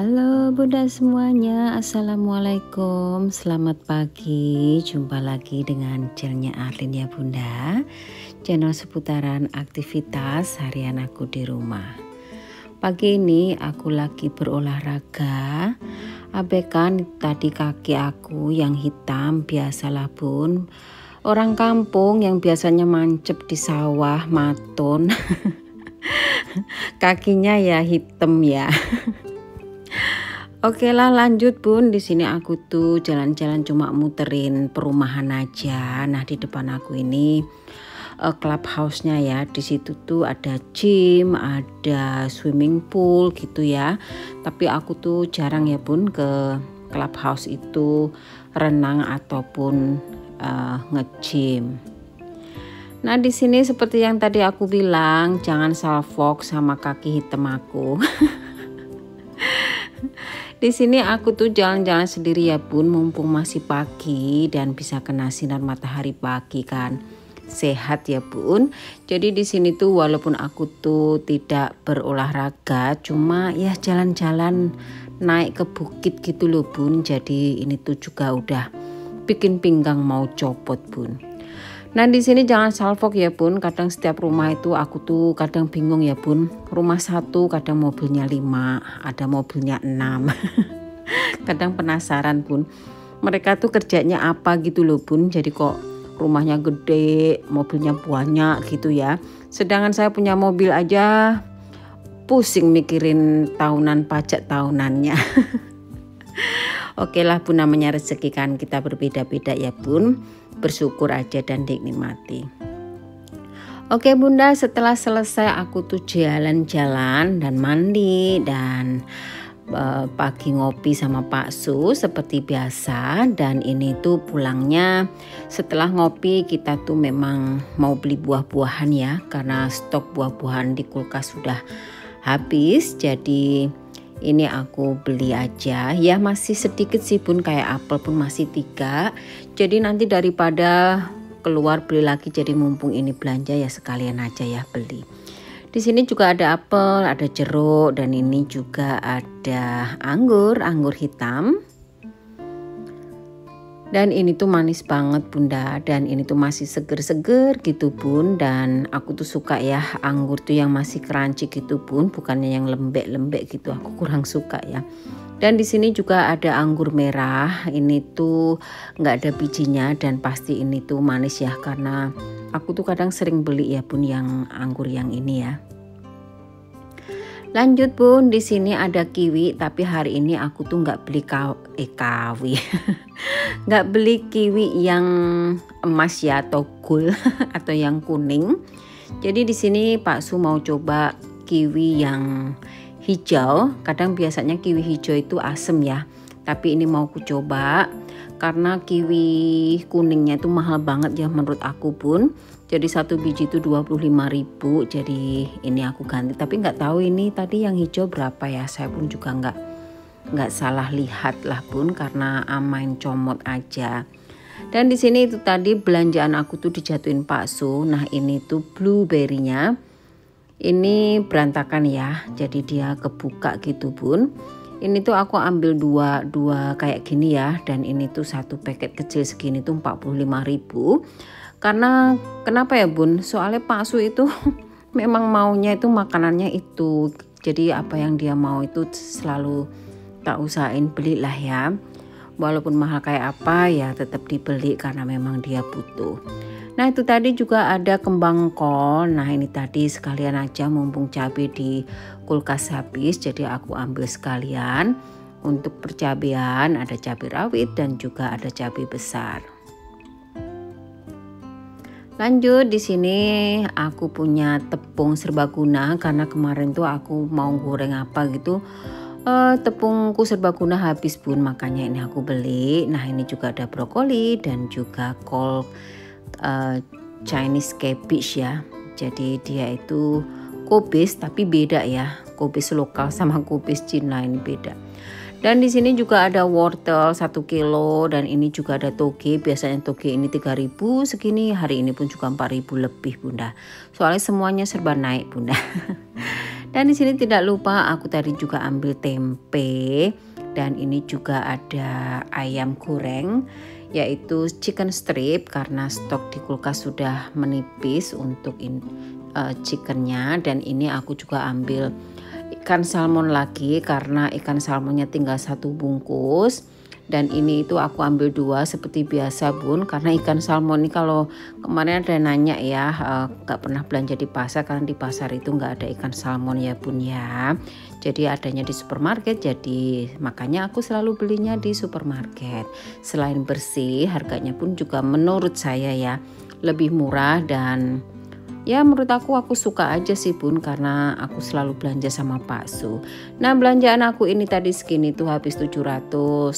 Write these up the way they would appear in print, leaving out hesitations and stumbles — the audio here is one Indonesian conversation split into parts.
Halo Bunda semuanya, Assalamualaikum, selamat pagi. Jumpa lagi dengan channelnya Arlin ya Bunda, channel seputaran aktivitas harian aku di rumah. Pagi ini aku lagi berolahraga. Abaikan tadi kaki aku yang hitam, biasalah Bun, orang kampung yang biasanya mancep di sawah maton kakinya ya hitam ya. Oke lah lanjut Bun, di sini aku tuh jalan-jalan cuma muterin perumahan aja. Nah di depan aku ini clubhouse-nya ya, di situ tuh ada gym, ada swimming pool gitu ya. Tapi aku tuh jarang ya Bun ke clubhouse itu renang ataupun nge-gym. Nah di sini seperti yang tadi aku bilang, jangan salfok sama kaki hitam aku. Di sini aku tuh jalan-jalan sendiri ya Bun, mumpung masih pagi dan bisa kena sinar matahari pagi kan. Sehat ya Bun. Jadi di sini tuh walaupun aku tuh tidak berolahraga, cuma ya jalan-jalan naik ke bukit gitu loh Bun. Jadi ini tuh juga udah bikin pinggang mau copot Bun. Nah di sini jangan salfok ya Bun, kadang setiap rumah itu aku tuh kadang bingung ya Bun. Rumah satu kadang mobilnya 5, ada mobilnya 6. Kadang penasaran Bun, mereka tuh kerjanya apa gitu loh Bun. Jadi kok rumahnya gede, mobilnya banyak gitu ya. Sedangkan saya punya mobil aja pusing mikirin tahunan pajak tahunannya. Oke lah Bun, namanya rezeki kan kita berbeda-beda ya Bun. Bersyukur aja dan dinikmati. Oke Bunda, setelah selesai aku tuh jalan-jalan dan mandi dan pagi ngopi sama Pak Su seperti biasa. Dan ini tuh pulangnya setelah ngopi kita tuh memang mau beli buah-buahan ya, karena stok buah-buahan di kulkas sudah habis. Jadi ini aku beli aja ya, masih sedikit sih Bun, kayak apel pun masih 3. Jadi nanti daripada keluar beli lagi, jadi mumpung ini belanja ya sekalian aja ya beli. Di sini juga ada apel, ada jeruk, dan ini juga ada anggur hitam. Dan ini tuh manis banget Bunda, dan ini tuh masih seger-seger gitu Bun. Dan aku tuh suka ya anggur tuh yang masih crunchy gitu Bun, bukannya yang lembek-lembek gitu, aku kurang suka ya. Dan di sini juga ada anggur merah, ini tuh nggak ada bijinya dan pasti ini tuh manis ya, karena aku tuh kadang sering beli ya Bun yang anggur yang ini ya. Lanjut Bun, di sini ada kiwi, tapi hari ini aku tuh nggak beli kawi, nggak beli kiwi yang emas ya atau gold atau yang kuning. Jadi di sini Pak Su mau coba kiwi yang hijau. Kadang biasanya kiwi hijau itu asem ya, tapi ini mau aku coba karena kiwi kuningnya itu mahal banget ya menurut aku Bun. Jadi satu biji itu 25.000, jadi ini aku ganti. Tapi nggak tahu ini tadi yang hijau berapa ya, saya pun juga nggak salah lihat lah Bun, karena main comot aja. Dan di sini itu tadi belanjaan aku tuh dijatuhin Pak Su. Nah ini tuh blueberry-nya ini berantakan ya, jadi dia kebuka gitu Bun. Ini tuh aku ambil dua kayak gini ya, dan ini tuh satu paket kecil segini tuh 45.000. Karena kenapa ya Bun? Soalnya Pak Su itu memang maunya itu makanannya itu. Jadi apa yang dia mau itu selalu tak usahain belilah ya. Walaupun mahal kayak apa ya tetap dibeli karena memang dia butuh. Nah itu tadi juga ada kembang kol. Nah ini tadi sekalian aja mumpung cabai di kulkas habis, jadi aku ambil sekalian. Untuk percabean ada cabai rawit dan juga ada cabai besar. Lanjut, di sini aku punya tepung serbaguna karena kemarin tuh aku mau goreng apa gitu. Tepungku serbaguna habis Bun, makanya ini aku beli. Nah ini juga ada brokoli dan juga kol Chinese cabbage ya. Jadi dia itu kubis tapi beda ya. Kubis lokal sama kubis Cina ini beda. Dan di sini juga ada wortel 1 kilo, dan ini juga ada toge. Biasanya toge ini 3.000 segini, hari ini pun juga 4.000 lebih Bunda. Soalnya semuanya serba naik Bunda. Dan di sini tidak lupa aku tadi juga ambil tempe, dan ini juga ada ayam goreng yaitu chicken strip karena stok di kulkas sudah menipis untuk chickennya. Dan ini aku juga ambil ikan salmon lagi karena ikan salmonnya tinggal 1 bungkus. Dan ini itu aku ambil 2 seperti biasa bun, karena ikan salmon ini kalau kemarin ada nanya ya, gak pernah belanja di pasar karena di pasar itu gak ada ikan salmon ya bun ya. Jadi adanya di supermarket, jadi makanya aku selalu belinya di supermarket. Selain bersih, harganya pun juga menurut saya ya lebih murah, dan ya menurut aku suka aja sih bun, karena aku selalu belanja sama Pak Su. Nah belanjaan aku ini tadi segini tuh habis 755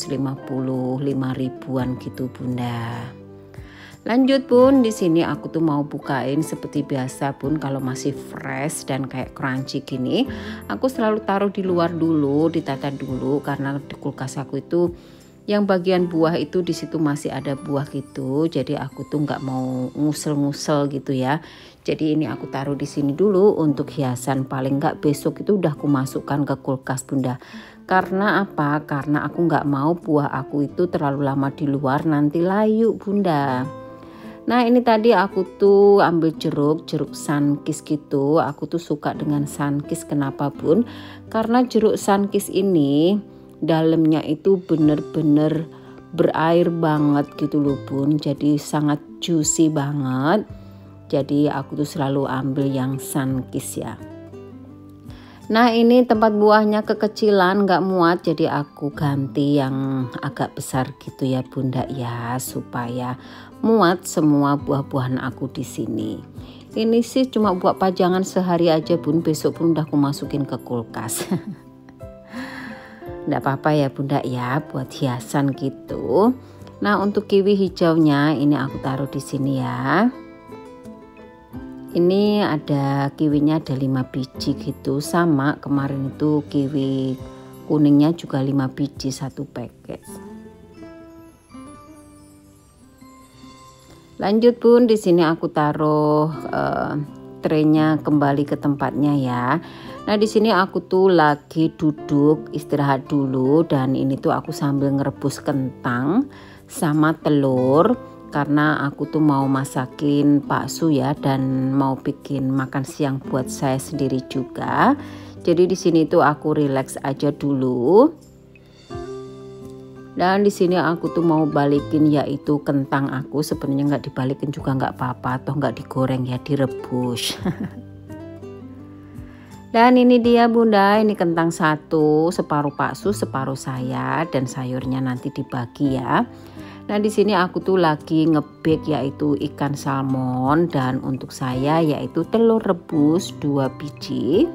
ribuan gitu bunda. Lanjut bun, di sini aku tuh mau bukain seperti biasa bun, kalau masih fresh dan kayak crunchy gini, aku selalu taruh di luar dulu, ditata dulu, karena di kulkas aku itu yang bagian buah itu di situ masih ada buah gitu, jadi aku tuh nggak mau ngusel-ngusel gitu ya. Jadi ini aku taruh di sini dulu untuk hiasan, paling nggak besok itu udah aku masukkan ke kulkas bunda. Karena apa? Karena aku nggak mau buah aku itu terlalu lama di luar nanti layu bunda. Nah ini tadi aku tuh ambil jeruk sunkist gitu. Aku tuh suka dengan sunkist, kenapa bun? Karena jeruk sunkist ini dalamnya itu bener-bener berair banget gitu loh bun, jadi sangat juicy banget. Jadi aku tuh selalu ambil yang sunkist ya. Nah ini tempat buahnya kekecilan gak muat, jadi aku ganti yang agak besar gitu ya bunda ya, supaya muat semua buah-buahan aku di sini. Ini sih cuma buat pajangan sehari aja bun, besok pun udah aku masukin ke kulkas. Nggak apa-apa ya bunda ya, buat hiasan gitu. Nah untuk kiwi hijaunya ini aku taruh di sini ya. Ini ada kiwinya ada 5 biji gitu, sama kemarin itu kiwi kuningnya juga 5 biji 1 paket. Lanjut bun, di sini aku taruh traynya kembali ke tempatnya ya. Nah di sini aku tuh lagi duduk istirahat dulu, dan ini tuh aku sambil ngerebus kentang sama telur karena aku tuh mau masakin Pak Su ya, dan mau bikin makan siang buat saya sendiri juga. Jadi di sini tuh aku relax aja dulu. Dan di sini aku tuh mau balikin yaitu kentang aku, sebenarnya nggak dibalikin juga nggak apa-apa, atau nggak digoreng ya, direbus. Dan ini dia bunda, ini kentang 1, separuh Pak Su, separuh saya, dan sayurnya nanti dibagi ya. Nah di sini aku tuh lagi ngebake yaitu ikan salmon, dan untuk saya yaitu telur rebus 2 biji.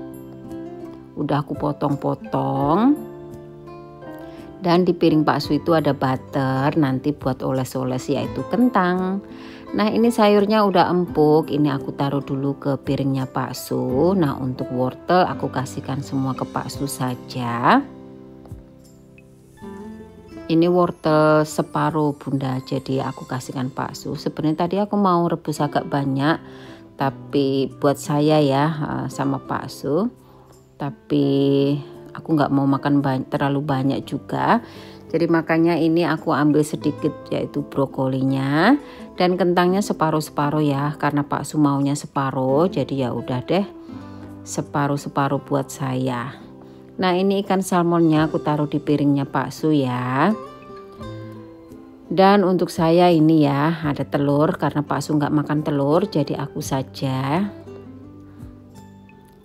Udah aku potong-potong. Dan di piring Pak Su itu ada butter, nanti buat oles-oles yaitu kentang. Nah ini sayurnya udah empuk, ini aku taruh dulu ke piringnya Pak Su. Nah untuk wortel aku kasihkan semua ke Pak Su saja. Ini wortel separuh bunda, jadi aku kasihkan Pak Su. Sebenarnya tadi aku mau rebus agak banyak, tapi buat saya ya sama Pak Su. Tapi aku nggak mau makan terlalu banyak juga. Jadi makanya ini aku ambil sedikit yaitu brokolinya, dan kentangnya separuh-separuh ya, karena Pak Su maunya separuh, jadi ya udah deh separuh-separuh buat saya. Nah ini ikan salmonnya aku taruh di piringnya Pak Su ya. Dan untuk saya ini ya ada telur, karena Pak Su nggak makan telur, jadi aku saja.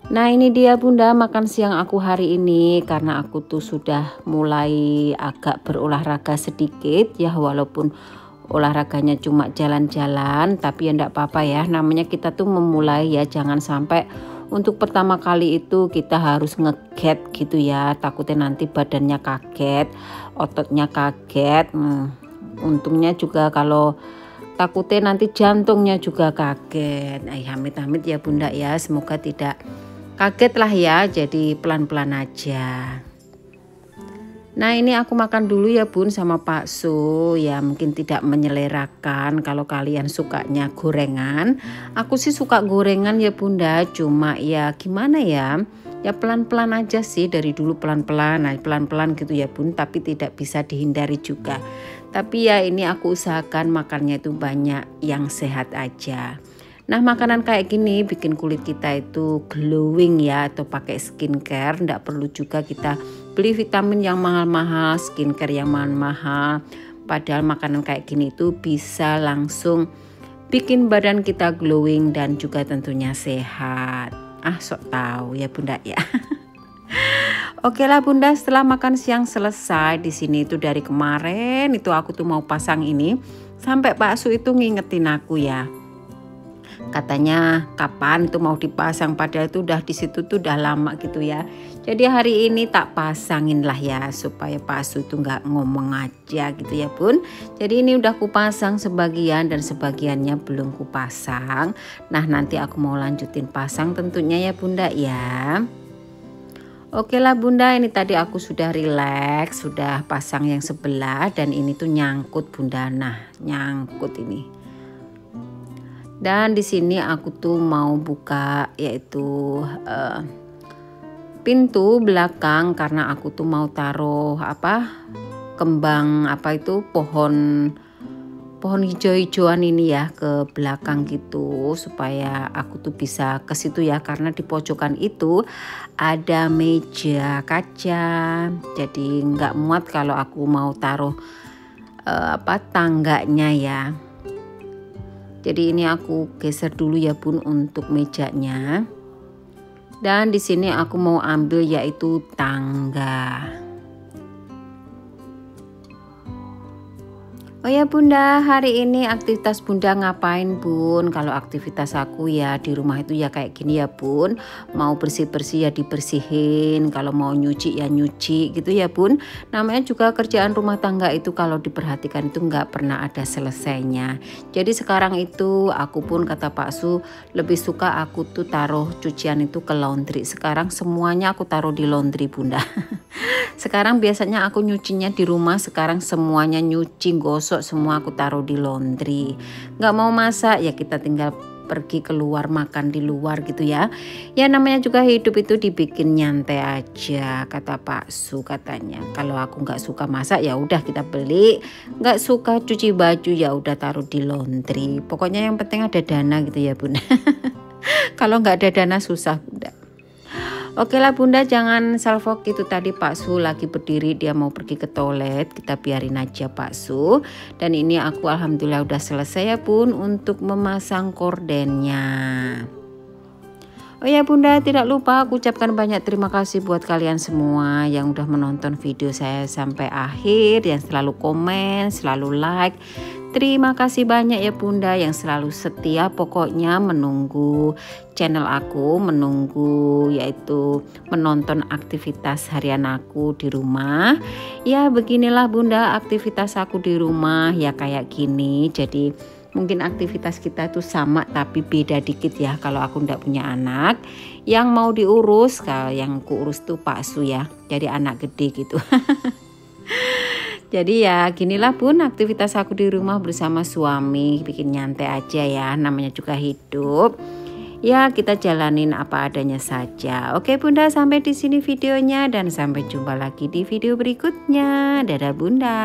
Nah ini dia bunda makan siang aku hari ini, karena aku tuh sudah mulai agak berolahraga sedikit ya, walaupun olahraganya cuma jalan-jalan, tapi ya enggak apa-apa ya, namanya kita tuh memulai ya, jangan sampai untuk pertama kali itu kita harus ngeget gitu ya, takutnya nanti badannya kaget, ototnya kaget. Untungnya juga kalau takutnya nanti jantungnya juga kaget. Amit-amit ya bunda ya, semoga tidak kaget lah ya, jadi pelan-pelan aja. Nah ini aku makan dulu ya bun sama Pak Su, ya mungkin tidak menyelerakan kalau kalian sukanya gorengan. Aku sih suka gorengan ya bunda, cuma ya gimana ya, Ya pelan-pelan aja sih, dari dulu pelan-pelan, nah pelan-pelan gitu ya bun, tapi tidak bisa dihindari juga. Tapi ya ini aku usahakan makannya itu banyak yang sehat aja. Nah makanan kayak gini bikin kulit kita itu glowing ya, atau pakai skincare. Nggak perlu juga kita beli vitamin yang mahal-mahal, skincare yang mahal-mahal. Padahal makanan kayak gini itu bisa langsung bikin badan kita glowing dan juga tentunya sehat. Sok tahu ya bunda ya. Oke lah bunda, setelah makan siang selesai di sini itu dari kemarin itu aku tuh mau pasang ini sampai Pak Su itu ngingetin aku ya. Katanya kapan itu mau dipasang, padahal itu udah di situ tuh udah lama gitu ya. Jadi hari ini tak pasangin lah ya supaya Pak Su itu nggak ngomong aja gitu ya bun. Jadi ini udah kupasang sebagian dan sebagiannya belum kupasang. Nah nanti aku mau lanjutin pasang tentunya ya bunda ya. Oke lah bunda, ini tadi aku sudah relax, sudah pasang yang sebelah dan ini tuh nyangkut bunda. Nah nyangkut ini. Dan di sini aku tuh mau buka yaitu pintu belakang karena aku tuh mau taruh kembang pohon hijau-hijauan ini ya ke belakang gitu, supaya aku tuh bisa ke situ ya, karena di pojokan itu ada meja kaca. Jadi nggak muat kalau aku mau taruh tangganya ya. Jadi ini aku geser dulu ya bun untuk mejanya. Dan di sini aku mau ambil yaitu tangga. Oh ya bunda, hari ini aktivitas bunda ngapain bun? Kalau aktivitas aku ya di rumah itu ya kayak gini ya bun. Mau bersih-bersih ya dibersihin, kalau mau nyuci ya nyuci gitu ya bun. Namanya juga kerjaan rumah tangga itu kalau diperhatikan itu nggak pernah ada selesainya. Jadi sekarang itu aku pun kata Pak Su lebih suka aku tuh taruh cucian itu ke laundry. Sekarang semuanya aku taruh di laundry bunda. Sekarang biasanya aku nyucinya di rumah, sekarang semuanya nyuci gosok semua aku taruh di laundry. Nggak mau masak ya kita tinggal pergi keluar makan di luar gitu ya. Ya namanya juga hidup itu dibikin nyantai aja kata Pak Su katanya. Kalau aku nggak suka masak ya udah kita beli, nggak suka cuci baju ya udah taruh di laundry. Pokoknya yang penting ada dana gitu ya bunda. Kalau nggak ada dana susah bunda. Oke lah bunda, jangan salfok itu tadi Pak Su lagi berdiri, dia mau pergi ke toilet, kita biarin aja Pak Su. Dan ini aku alhamdulillah udah selesai ya bun untuk memasang kordennya. Oh ya bunda, tidak lupa aku ucapkan banyak terima kasih buat kalian semua yang udah menonton video saya sampai akhir, yang selalu komen, selalu like. Terima kasih banyak ya bunda yang selalu setia pokoknya menunggu channel aku, menunggu yaitu menonton aktivitas harian aku di rumah. Ya beginilah bunda aktivitas aku di rumah ya kayak gini. Jadi mungkin aktivitas kita tuh sama tapi beda dikit ya. Kalau aku ndak punya anak yang mau diurus, kalau yang kuurus tuh Pak Su ya, jadi anak gede gitu. Jadi ya ginilah bun aktivitas aku di rumah bersama suami, bikin nyantai aja ya, namanya juga hidup. Ya kita jalanin apa adanya saja. Oke bunda, sampai di sini videonya dan sampai jumpa lagi di video berikutnya. Dadah bunda.